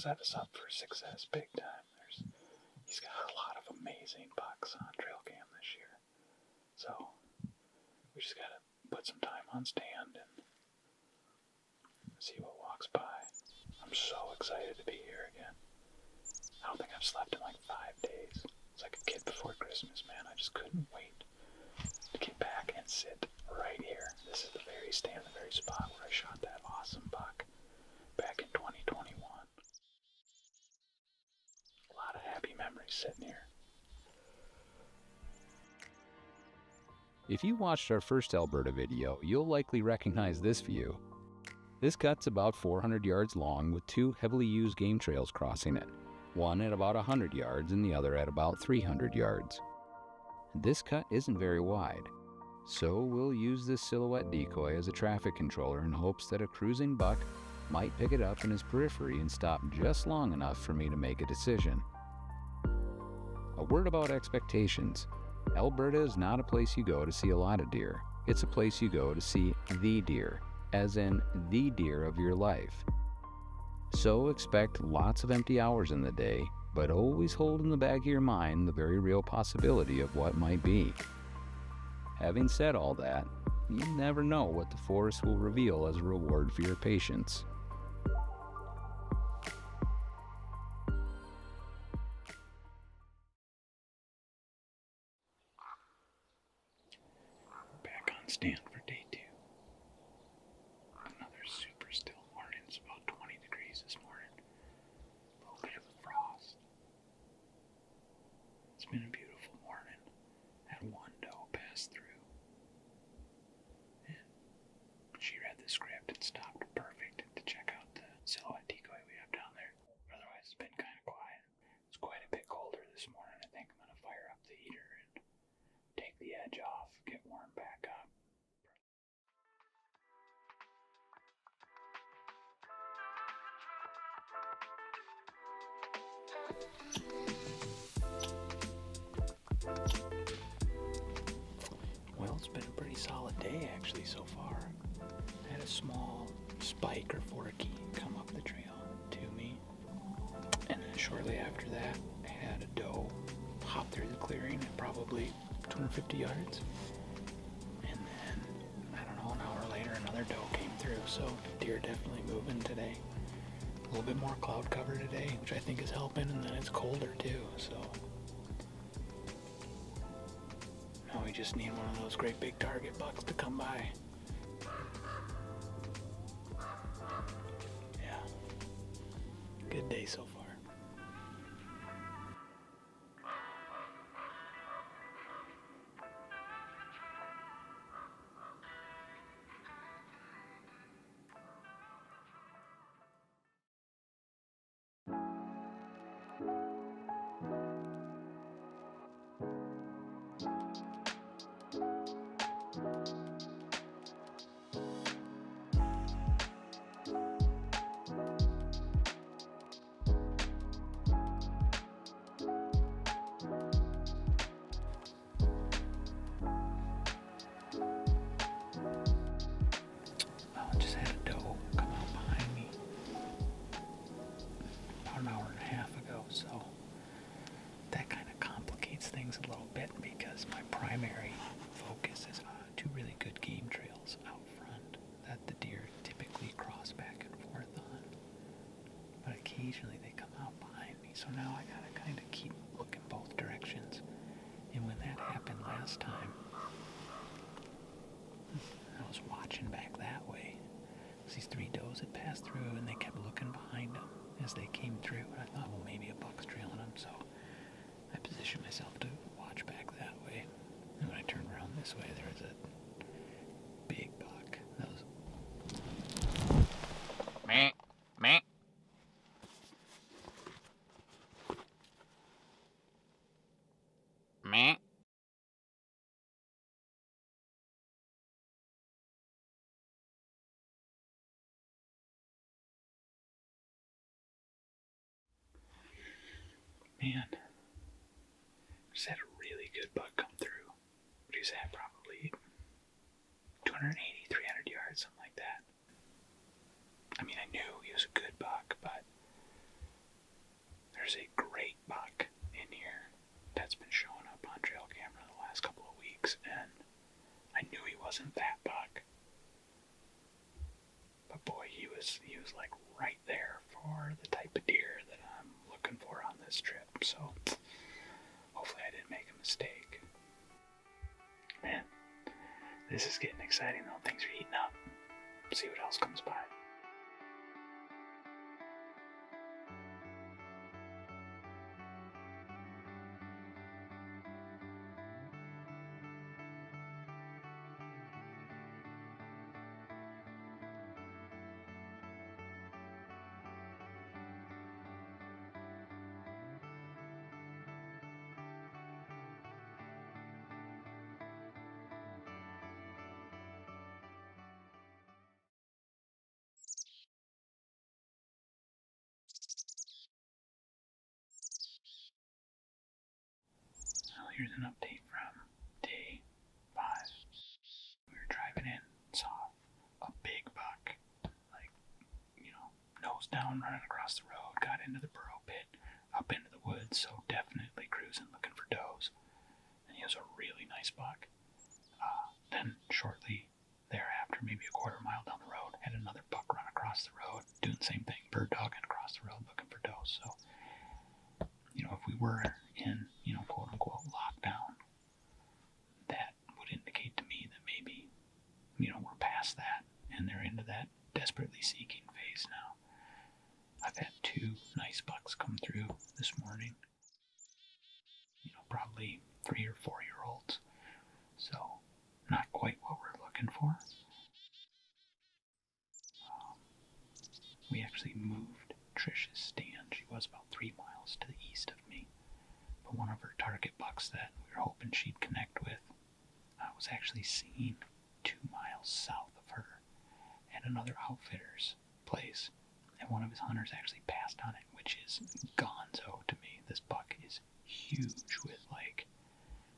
set us up for success big time. He's got a lot of amazing bucks on trail cam this year. So we just got to put some time on stand and see what walks by. I'm so excited to be here again. I don't think I've slept in like 5 days. It's like a kid before Christmas, man. I just couldn't wait to get back and sit right here. This is the very spot where I shot that awesome buck back in 2021. A lot of happy memories sitting here. If you watched our first Alberta video, you'll likely recognize this view. This cut's about 400 yards long with 2 heavily used game trails crossing it, one at about 100 yards and the other at about 300 yards. This cut isn't very wide, so we'll use this silhouette decoy as a traffic controller in hopes that a cruising buck might pick it up in his periphery and stop just long enough for me to make a decision. A word about expectations. Alberta is not a place you go to see a lot of deer. It's a place you go to see the deer, as in the deer of your life. So expect lots of empty hours in the day, but always hold in the back of your mind the very real possibility of what might be. Having said all that, you never know what the forest will reveal as a reward for your patience. Back on stand for day 2. Another super still morning. It's about 20 degrees this morning. A little bit of a frost. It's been a beautiful morning. Had one doe pass through. And she read the script and stopped perfect to check out the silhouette decoy we have down there. Otherwise, it's been kind of quiet. It's quite a bit colder this morning. I think I'm going to fire up the heater and take the edge off, get warm back up. Well, it's been a pretty solid day actually so far. I had a small spike or forky come up the trail to me. And then shortly after that, I had a doe hop through the clearing at probably 250 yards. And then, I don't know, an hour later, another doe came through. So deer definitely moving today. A little bit more cloud cover today, which I think is helping, and then it's colder too, so. Now we just need one of those great big target bucks to come by. Yeah. Good day so far. So that kind of complicates things a little bit because my primary focus is on 2 really good game trails out front that the deer typically cross back and forth on. But occasionally they come out behind me, so now I gotta kind of keep looking both directions. And when that happened last time, I was watching back that way. These 3 does had passed through and they kept looking behind them as they came through, and I thought, well, maybe a buck's trailing them, so I positioned myself to watch back that way. And when I turned around this way, there was a big buck. That was meh, meh. Meh. Man, just had a really good buck come through. What is that? Probably 280, 300 yards, something like that. I mean, I knew he was a good buck, but on trail camera the last couple of weeks, and I knew he wasn't that buck. But boy, he was like right there for the type of deer that I'm looking for on this trip. So hopefully I didn't make a mistake. Man, this is getting exciting though. Things are heating up. See what else comes by. Well, here's an update from day 5. We were driving in, saw a big buck, like, nose down, running across the road, got into the burrow pit, up into the woods, so definitely cruising, looking for does. And he was a really nice buck. Then shortly thereafter, maybe a quarter mile down the road, had another buck run across the road, doing the same thing, bird dogging across the road, looking for does. So, if we were in, quote unquote lockdown, that would indicate to me that maybe, we're past that and they're into that desperately seeking phase now. I've had 2 nice bucks come through this morning, probably 3 or 4-year-olds. So not quite what we're looking for. We actually moved Tricia's stand. She was about 3 miles to the east of me. But one of her target bucks that we were hoping she'd connect with was actually seen 2 miles south of her at another outfitter's place. And one of his hunters actually passed on it, which is gonzo to me. This buck is huge with like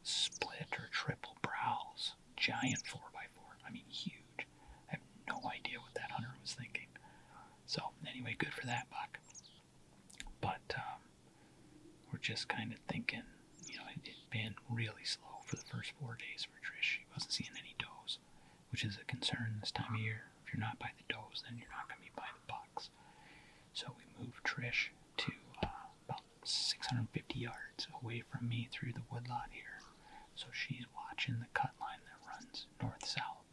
split or triple brows, giant 4x4. I mean, huge. I have no idea what that hunter was thinking. So anyway, good for that buck. But we're just kind of thinking, it's been really slow for the first 4 days for Trish. She wasn't seeing any does, which is a concern this time of year. If you're not by the does, then you're not going to be by the bucks. So we moved Trish to about 650 yards away from me through the woodlot here. So she's watching the cut line that runs north-south.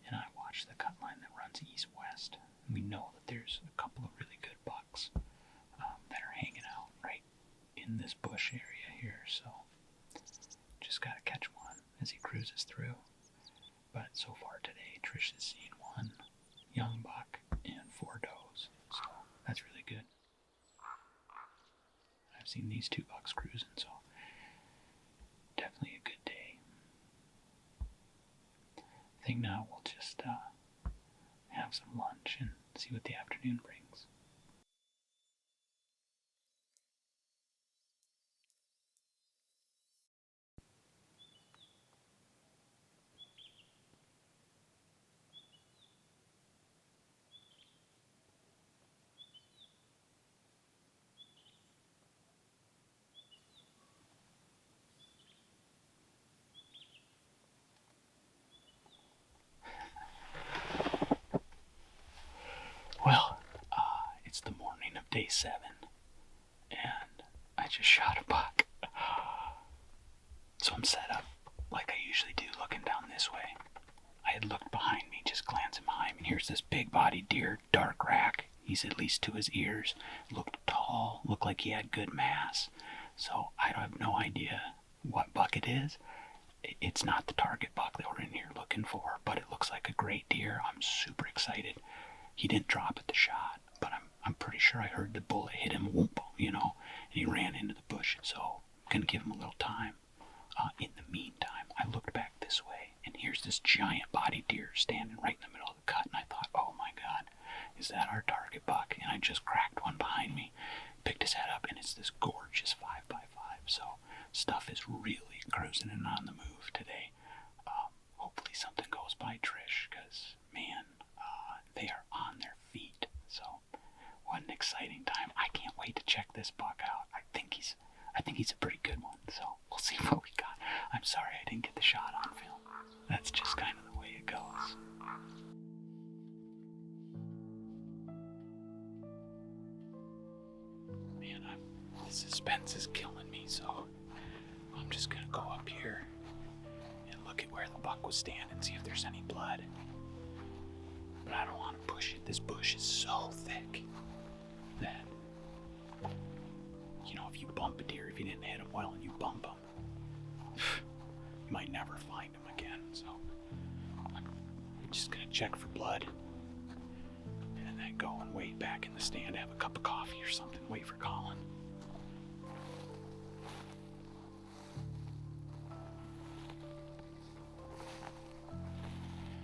And I watch the cut line that runs east-west. We know that there's a couple of really good bucks that are hanging out right in this bush area here. So just got to catch one as he cruises through. But so far today, Trish has seen 1 young buck and 4 does. So that's really good. I've seen these 2 bucks cruising, so definitely a good day. I think now we'll just have some lunch and see what the afternoon brings. Well, it's the morning of day 7, and I just shot a buck. So I'm set up like I usually do, looking down this way. I had looked behind me, just glancing behind me, and here's this big-bodied deer, dark rack. He's at least to his ears, looked tall, looked like he had good mass. So I have no idea what buck it is. It's not the target buck that we're in here looking for, but it looks like a great deer. I'm super excited. He didn't drop at the shot, but I'm pretty sure I heard the bullet hit him, whoop, and he ran into the bush. So I'm going to give him a little time. In the meantime, I looked back this way, and here's this giant-bodied deer standing right in the middle of the cut, and I thought, oh my God, is that our target buck? And I just cracked one behind me, picked his head up, and it's this gorgeous 5x5. So stuff is really cruising and on the move today. Hopefully something goes by Trish, because, man, they are on their feet. So what an exciting time. I can't wait to check this buck out. I think he's a pretty good one. So we'll see what sense is killing me, so I'm just gonna go up here and look at where the buck was standing, see if there's any blood. But I don't want to push it. This bush is so thick that, you know, if you bump a deer, if you didn't hit him well and you bump him, you might never find him again. So I'm just gonna check for blood and then go and wait back in the stand, have a cup of coffee or something, wait for Colin.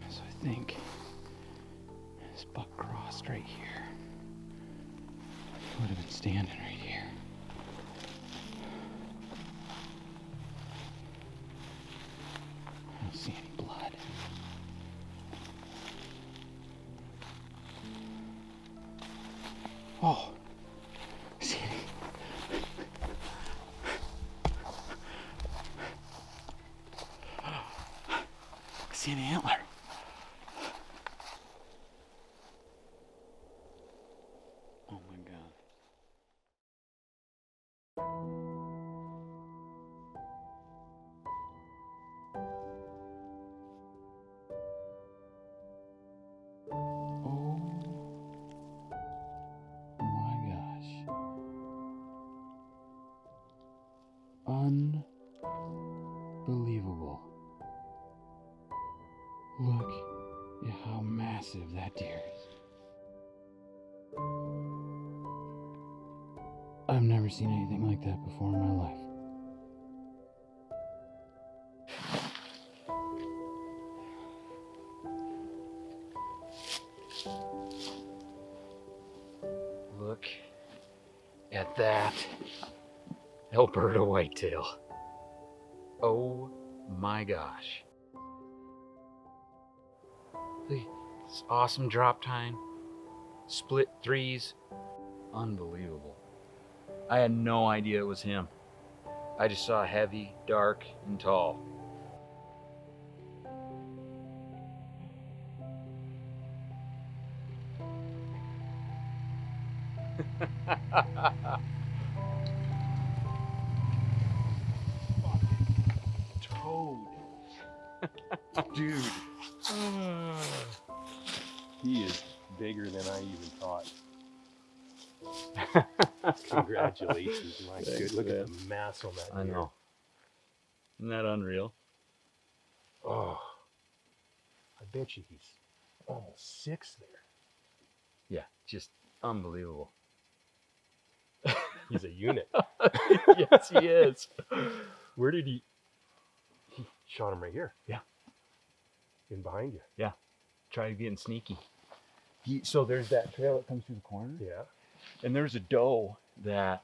So I think this buck crossed right here. Would have been standing right here. I don't see any blood. Oh, see any? I see an antler. Oh my God. Oh my gosh. Unbelievable. Look at how massive that deer is. I've never seen anything like that before in my life. Look at that Alberta whitetail. Oh my gosh. Look, this awesome drop tine, split threes, unbelievable. I had no idea it was him. I just saw heavy, dark, and tall. Toad. Dude. He is bigger than I even thought. Congratulations, my good. Look at the mass on that I deer. know. Isn't that unreal? Oh, I bet you he's almost 6 there. Yeah, just unbelievable. He's a unit. Yes, he is. Where did he shot him right here? Yeah. In behind you. Yeah. Try getting sneaky. So there's that trail that comes through the corner. Yeah. And there's a doe that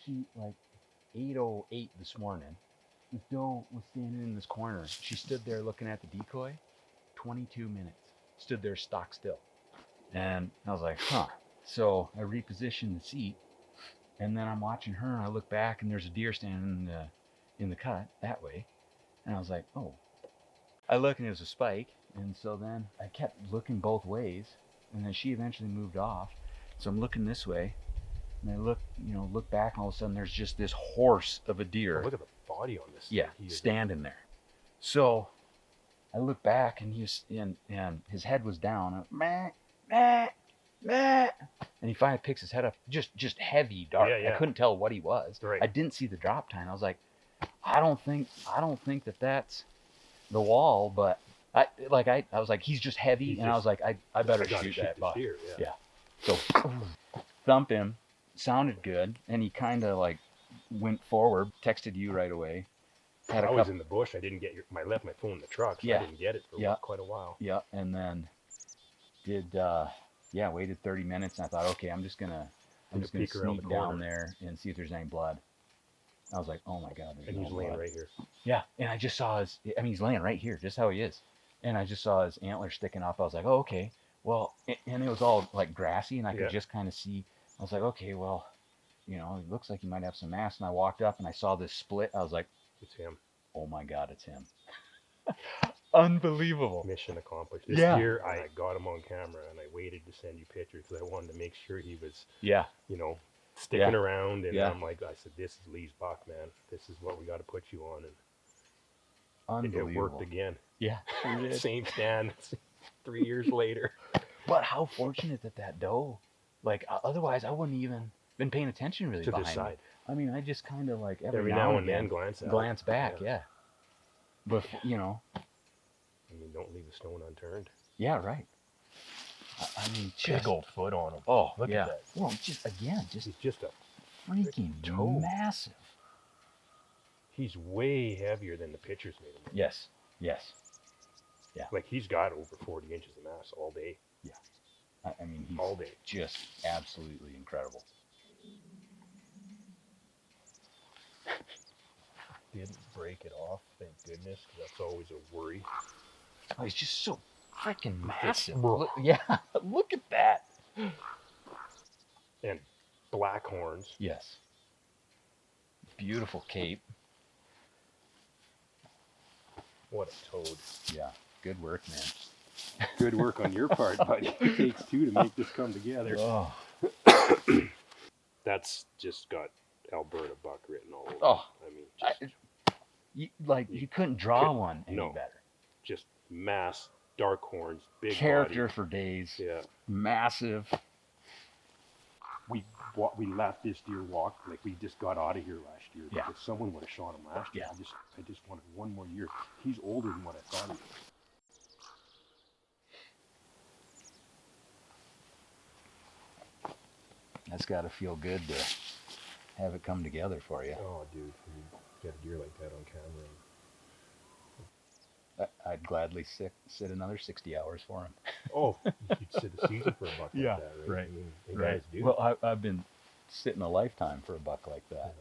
she, like 8:08 this morning, this doe was standing in this corner. She stood there looking at the decoy 22 minutes. Stood there stock still. And I was like, huh. So I repositioned the seat, and then I'm watching her, and I look back, and there's a deer standing in the cut that way. And I was like, oh. I look, and it was a spike. And so then I kept looking both ways, and then she eventually moved off. So I'm looking this way, and I look back, and all of a sudden there's just this horse of a deer. Oh, look at the body on this. Yeah, He is standing there. So I look back, and and his head was down. Meh, meh, meh. And he finally picks his head up, just heavy, dark. Yeah, yeah. I couldn't tell what he was. Right. I didn't see the drop tine. I was like, I don't think that that's the wall, but I was like, he's just heavy, and I was like, I better gotta shoot that buck. deer, Yeah. So thump him, sounded good, and he kind of like went forward, texted you right away. I was in the bush. I didn't get I left my phone in the truck, so Yeah. I didn't get it for quite a while. Yeah, and then waited 30 minutes, and I thought, okay, I'm just gonna peek around sneak the corner. down there and see if there's any blood. I was like, oh my God, there's And no he's laying blood. right here. Yeah, and I just saw he's laying right here, just how he is. And I just saw his antler sticking up. I was like, oh, okay. Well, and it was all like grassy, and I could just kind of see. I was like, okay, well, it looks like he might have some mass. And I walked up, and I saw this split. I was like, It's him. oh my God, it's him. Unbelievable. Mission accomplished. This Yeah. deer, I got him on camera, and I waited to send you pictures because I wanted to make sure he was, Yeah. sticking around, and Yeah. I'm like, I said, this is Lee's buck, man. This is what we got to put you on, and Unbelievable. it worked again. Yeah, sure did. Same stand 3 years later. But how fortunate that doe, like, otherwise I wouldn't even been paying attention really To behind decide. me. I mean, I just kind of like every now and then glance back, yeah. But, you know. I mean, don't leave a stone unturned. Yeah, right. I mean, just, Big old foot on him. oh, Look yeah. at that. Well, just, again, just He's just a, freaking toe. massive. he's way heavier than the pictures made him. Yes, yes. Like, he's got over 40 inches of mass all day. Yeah. I mean, he's all day. just absolutely incredible. Didn't break it off, thank goodness, 'cause that's always a worry. Oh, he's just so freaking massive. Bro. Look, yeah, look at that. And black horns. Yes. Beautiful cape. What a toad. Yeah, good work, man. Good work on your part, buddy. It takes two to make this come together. Oh, That's just got Alberta buck written all over. oh. I mean, just, You couldn't draw one any no. better. just mass, dark horns, big Character body. for days. Yeah. Massive. We let this deer walk, like we just got out of here last year. Yeah. Because someone would have shot him last year. Yeah. I just wanted one more year. He's older than what I thought he was. That's got to feel good to have it come together for you. Oh, dude, when you get a deer like that on camera. I'd gladly sit another 60 hours for him. Oh, you'd sit a season for a buck Yeah, like that, right? right, I mean, the right. guys do. Well, I've been sitting a lifetime for a buck like that.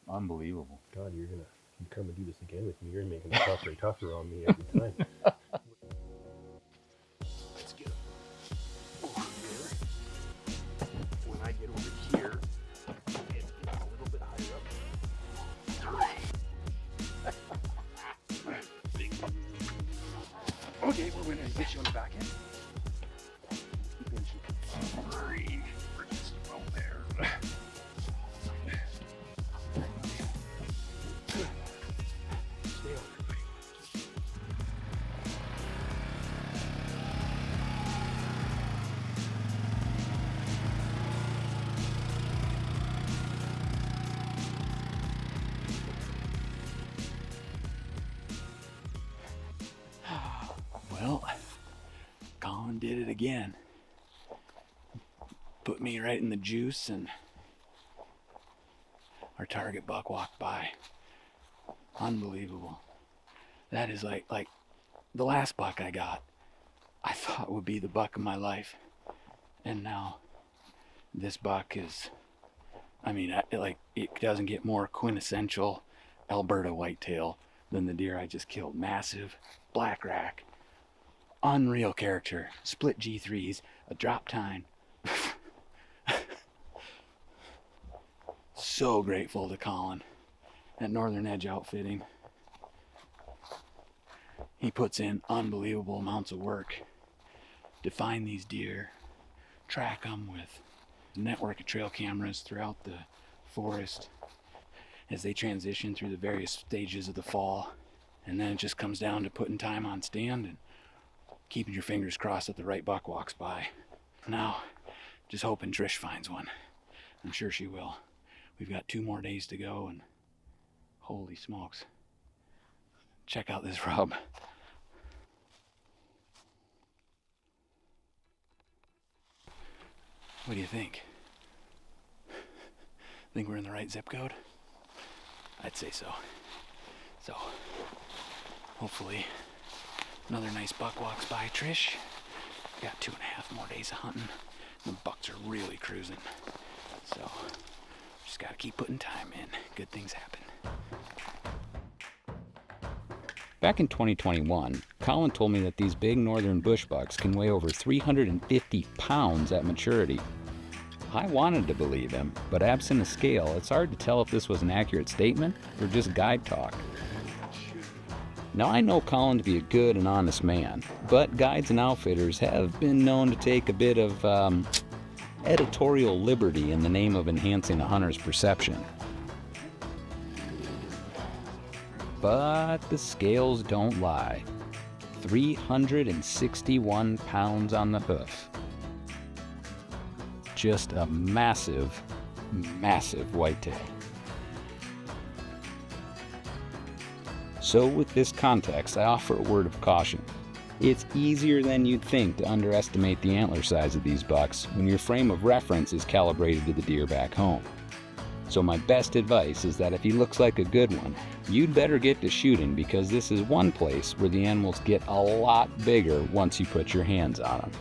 Unbelievable. God, you come and do this again with me. You're making it tougher and tougher on me every time. Let's get over here. When I get over here, it's a little bit higher up. Okay, we're going to get you on the back end. Breathe for just a moment there. Stay on your feet. Well, Colin did it again. Put me right in the juice, and our target buck walked by. Unbelievable. That is like the last buck I got, I thought would be the buck of my life. And now this buck is, I mean, it doesn't get more quintessential Alberta whitetail than the deer I just killed. Massive, black rack, unreal character, split G3s, a drop tine. So grateful to Colin at Northern Edge Outfitting. He puts in unbelievable amounts of work to find these deer, track them with a network of trail cameras throughout the forest as they transition through the various stages of the fall. And then it just comes down to putting time on stand and keeping your fingers crossed that the right buck walks by. Now, just hoping Trish finds one. I'm sure she will. We've got 2 more days to go, and holy smokes. Check out this rub. What do you think? Think we're in the right zip code? I'd say so. So, hopefully, another nice buck walks by Trish. Got 2.5 more days of hunting. The bucks are really cruising. So, just gotta keep putting time in. Good things happen. Back in 2021, Colin told me that these big northern bush bucks can weigh over 350 pounds at maturity. I wanted to believe him, but absent a scale, it's hard to tell if this was an accurate statement or just guide talk. Now, I know Colin to be a good and honest man, but guides and outfitters have been known to take a bit of editorial liberty in the name of enhancing a hunter's perception. But the scales don't lie. 361 pounds on the hoof. Just a massive, massive whitetail. So with this context, I offer a word of caution. It's easier than you'd think to underestimate the antler size of these bucks when your frame of reference is calibrated to the deer back home. So my best advice is that if he looks like a good one, you'd better get to shooting, because this is one place where the animals get a lot bigger once you put your hands on them.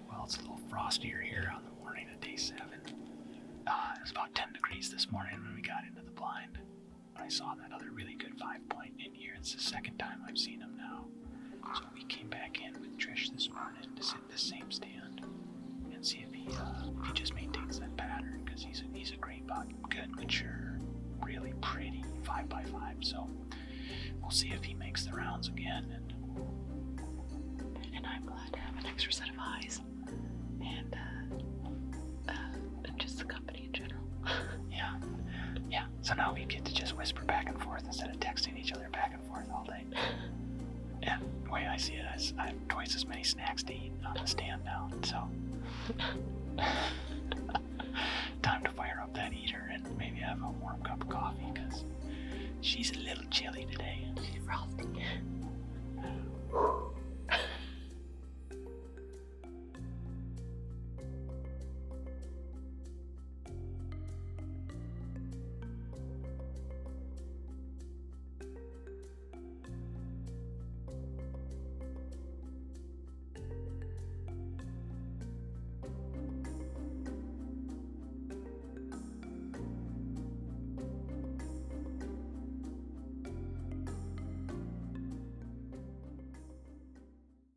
Well, it's a little frostier here on the morning of day 7. It was about 10 degrees this morning when we got into the blind. I saw that other really good 5-point in here. It's the second time I've seen him now. So we came back in with Trish this morning to sit this same stand and see if he just maintains that pattern, because he's a great buck, good, mature, really pretty 5x5. So we'll see if he makes the rounds again. And I'm glad to have an extra set of eyes, and just the company in general. Yeah. So now we get to just whisper back and forth instead of texting each other back and forth all day. And the way I see it, I have twice as many snacks to eat on the stand now, so time to fire up that heater and maybe have a warm cup of coffee, because she's a little chilly today. She's frosty.